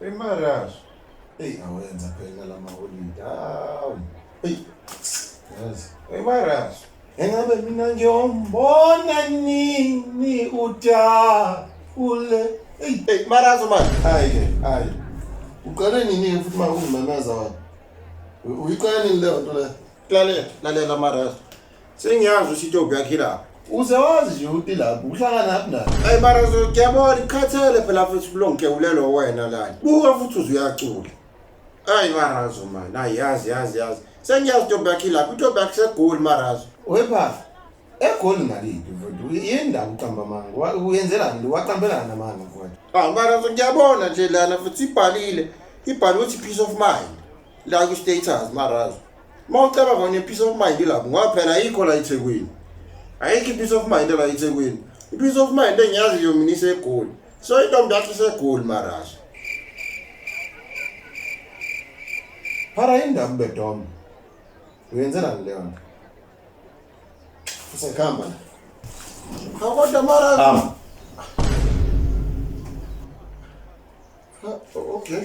Marazo. Awenza phela lamaholide. Hawu. Yazi. Marazo. Engabe mina ngiyombona nini ujabule. Marazo man. Hayi. Uqale nini futhi mangizimamaza wena? Uyiqale nini leyo nto le? Lalela Marazo. Sengiyazi usitobhi yakhe lapha. Usewazi nje ukuthi lapho uhlangana naphi naye. Marazo ngiyabona ikhathele phela futhi kulongekewulelo wena la. Buka futhi uzuyacula. Marazo man. Yazi. Sengiyazi utobhi yakhe lapha. Utobhi yakhe segoli Marazo. Wepha. Egoli ngaliphi mfowethu? Yindawo uqamba manga. Uyenzelani? Waqambelana namanga mfowethu. Marazo ngiyabona nje lana futhi ibhalile ukuthi peace of mind. La ku status Marazo. Mawucaba ngone peace of mind lapho ngoba phela ayikho la eThekwini. Ayikho peace of mind la eThekwini. Peace of mind engiyazi yo mina isegoli. So intombi yakhe isegoli Marazo. Phara indaba bedom. Uyenzelani leyo nto? Usekhamba. Kodwa Marazo. Okay.